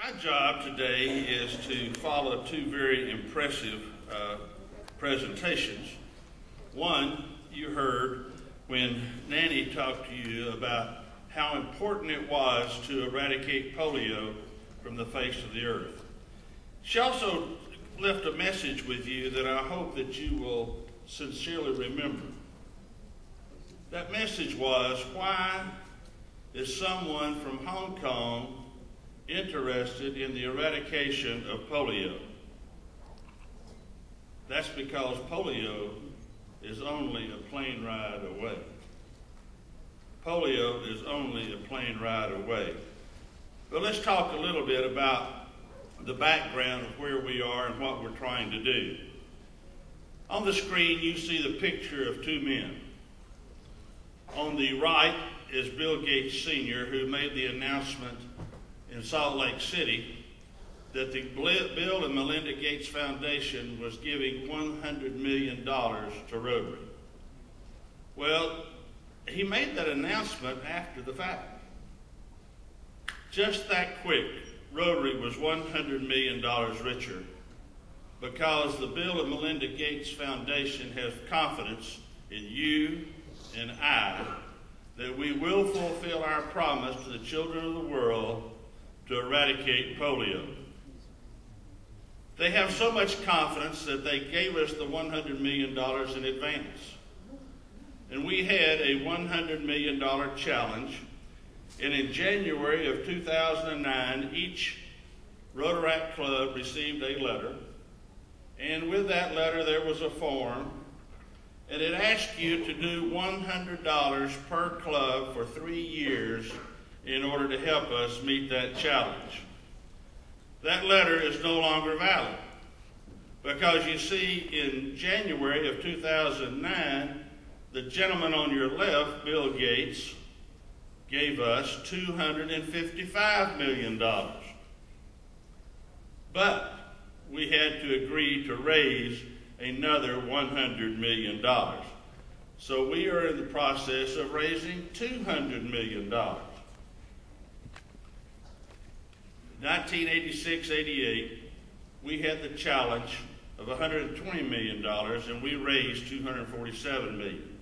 My job today is to follow two very impressive presentations. One, you heard when Nanny talked to you about how important it was to eradicate polio from the face of the earth. She also left a message with you that I hope that you will sincerely remember. That message was, why is someone from Hong Kong interested in the eradication of polio? That's because polio is only a plane ride away. Polio is only a plane ride away. But let's talk a little bit about the background of where we are and what we're trying to do. On the screen, you see the picture of two men. On the right is Bill Gates Sr., who made the announcement in Salt Lake City that the Bill and Melinda Gates Foundation was giving $100 million to Rotary. Well, he made that announcement after the fact. Just that quick, Rotary was $100 million richer because the Bill and Melinda Gates Foundation has confidence in you and I that we will fulfill our promise to the children of the world to eradicate polio. They have so much confidence that they gave us the $100 million in advance. And we had a $100 million challenge. And in January of 2009, each Rotaract club received a letter. And with that letter, there was a form. And it asked you to do $100 per club for 3 years in order to help us meet that challenge. That letter is no longer valid because you see in January of 2009, the gentleman on your left, Bill Gates, gave us $255 million. But we had to agree to raise another $100 million. So we are in the process of raising $200 million. 1986-88, we had the challenge of $120 million, and we raised $247 million.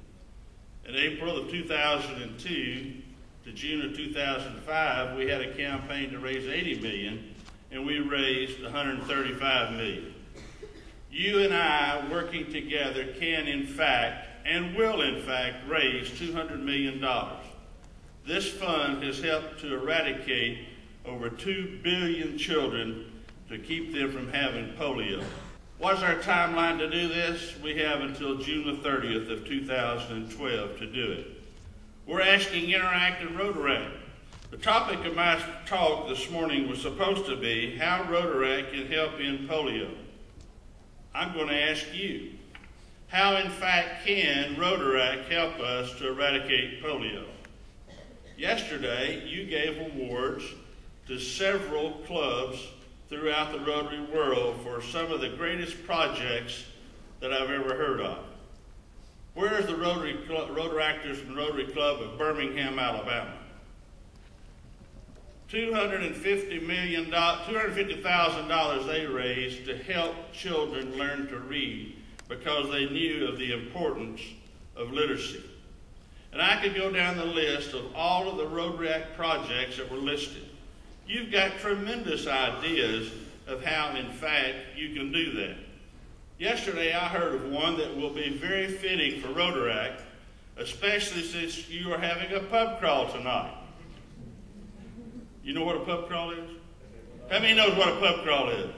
In April of 2002 to June of 2005, we had a campaign to raise $80 million, and we raised $135 million. You and I, working together, can in fact, and will in fact, raise $200 million. This fund has helped to eradicate over 2 billion children to keep them from having polio. What's our timeline to do this? We have until June the 30th of 2012 to do it. We're asking Interact and Rotaract. The topic of my talk this morning was supposed to be how Rotaract can help end polio. I'm going to ask you, how in fact can Rotaract help us to eradicate polio? Yesterday, you gave awards to several clubs throughout the Rotary world for some of the greatest projects that I've ever heard of. Where is the Rotaractors from the Rotary Club of Birmingham, Alabama? $250,000 they raised to help children learn to read because they knew of the importance of literacy. And I could go down the list of all of the Rotaract projects that were listed. You've got tremendous ideas of how, in fact, you can do that. Yesterday, I heard of one that will be very fitting for Rotaract, especially since you are having a pub crawl tonight. You know what a pub crawl is? How many knows what a pub crawl is?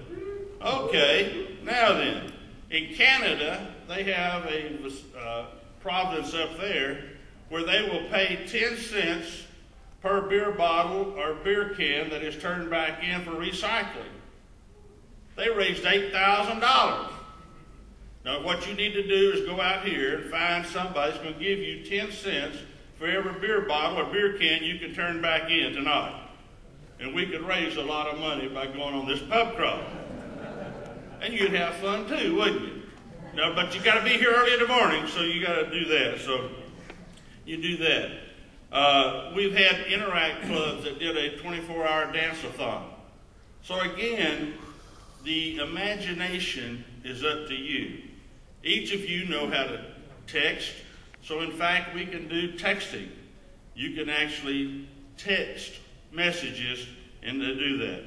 Okay, now then, in Canada, they have a province up there where they will pay 10 cents per beer bottle or beer can that is turned back in for recycling. They raised $8,000. Now what you need to do is go out here and find somebody that's going to give you 10 cents for every beer bottle or beer can you can turn back in tonight. And we could raise a lot of money by going on this pub crawl. And you'd have fun too, wouldn't you? No, but you got to be here early in the morning, so you got to do that. So you do that. We've had Interact clubs that did a 24-hour dance-a-thon. So again, the imagination is up to you. Each of you know how to text. So in fact, we can do texting. You can actually text messages and to do that.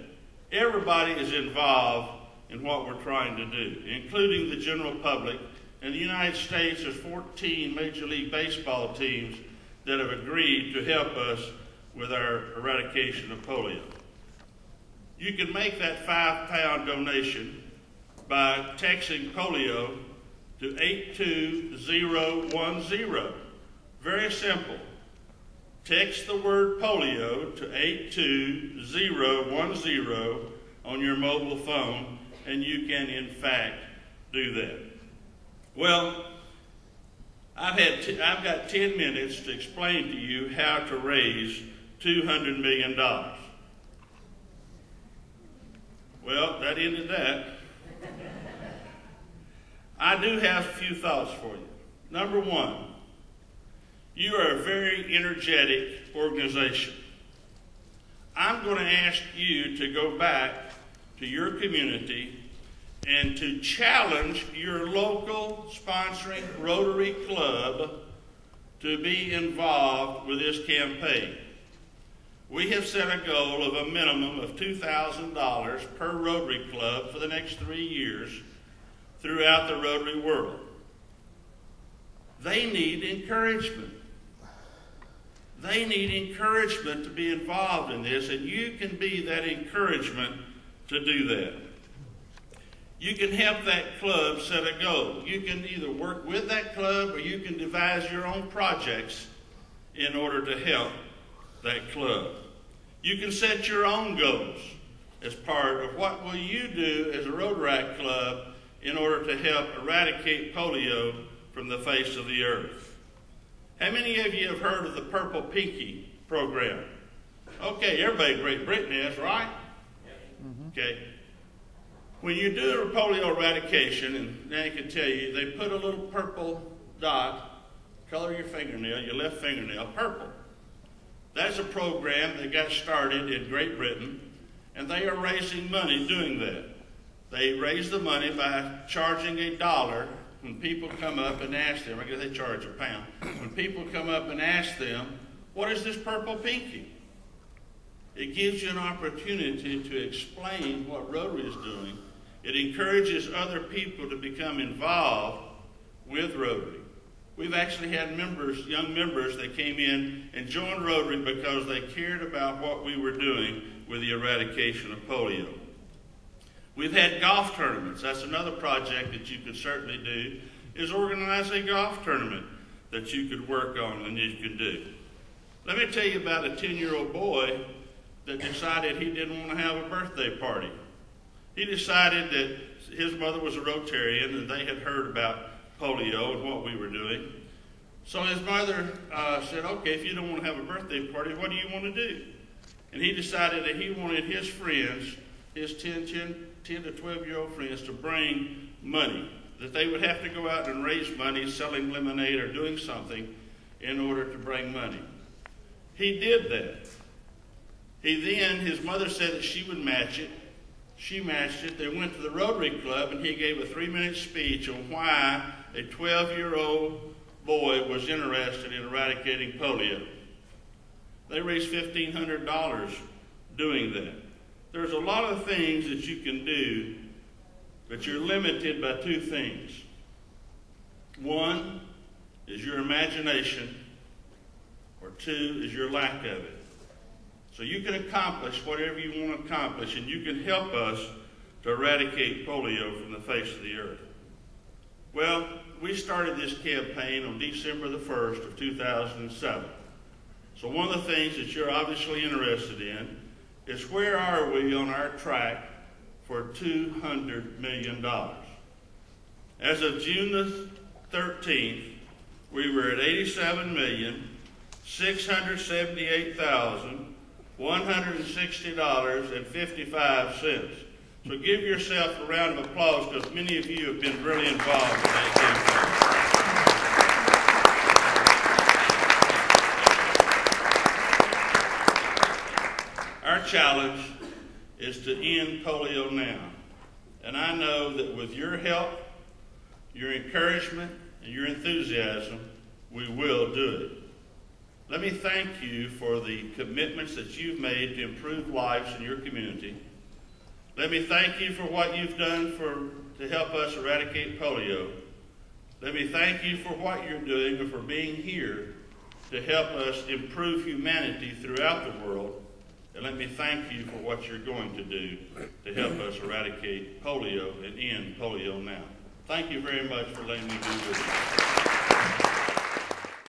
Everybody is involved in what we're trying to do, including the general public. In the United States, there's 14 Major League Baseball teams that have agreed to help us with our eradication of polio. You can make that £5 donation by texting polio to 82010. Very simple. Text the word polio to 82010 on your mobile phone, and you can in fact do that. Well, I've got 10 minutes to explain to you how to raise $200 million. Well, that ended that. I do have a few thoughts for you. Number one, you are a very energetic organization. I'm going to ask you to go back to your community and to challenge your local sponsoring Rotary Club to be involved with this campaign. We have set a goal of a minimum of $2,000 per Rotary Club for the next 3 years throughout the Rotary world. They need encouragement. They need encouragement to be involved in this, and you can be that encouragement to do that. You can help that club set a goal. You can either work with that club or you can devise your own projects in order to help that club. You can set your own goals as part of what will you do as a Rotaract club in order to help eradicate polio from the face of the earth. How many of you have heard of the Purple Pinky program? Okay, everybody in Great Britain has, right? Okay. When you do a polio eradication, and Nanny can tell you, they put a little purple dot, color your fingernail, your left fingernail, purple. That's a program that got started in Great Britain, and they are raising money doing that. They raise the money by charging $1 when people come up and ask them. I guess they charge £1. When people come up and ask them, what is this Purple Pinky? It gives you an opportunity to explain what Rotary is doing. It encourages other people to become involved with Rotary. We've actually had members, young members that came in and joined Rotary because they cared about what we were doing with the eradication of polio. We've had golf tournaments. That's another project that you could certainly do, is organize a golf tournament that you could work on and you could do. Let me tell you about a 10-year-old boy that decided he didn't want to have a birthday party. He decided that his mother was a Rotarian and they had heard about polio and what we were doing. So his mother said, okay, if you don't want to have a birthday party, what do you want to do? And he decided that he wanted his friends, his 10 to 12-year-old friends, to bring money, that they would have to go out and raise money selling lemonade or doing something in order to bring money. He did that. His mother said that she would match it. She matched it. They went to the Rotary Club, and he gave a 3-minute speech on why a 12-year-old boy was interested in eradicating polio. They raised $1,500 doing that. There's a lot of things that you can do, but you're limited by 2 things. One is your imagination, or 2 is your lack of it. So you can accomplish whatever you want to accomplish, and you can help us to eradicate polio from the face of the earth. Well, we started this campaign on December the 1st of 2007. So one of the things that you're obviously interested in is where are we on our track for $200 million. As of June the 13th, we were at $87,678,160.55. So give yourself a round of applause, because many of you have been really involved in that campaign. Our challenge is to end polio now. And I know that with your help, your encouragement, and your enthusiasm, we will do it. Let me thank you for the commitments that you've made to improve lives in your community. Let me thank you for what you've done to help us eradicate polio. Let me thank you for what you're doing and for being here to help us improve humanity throughout the world. And let me thank you for what you're going to do to help us eradicate polio and end polio now. Thank you very much for letting me do this.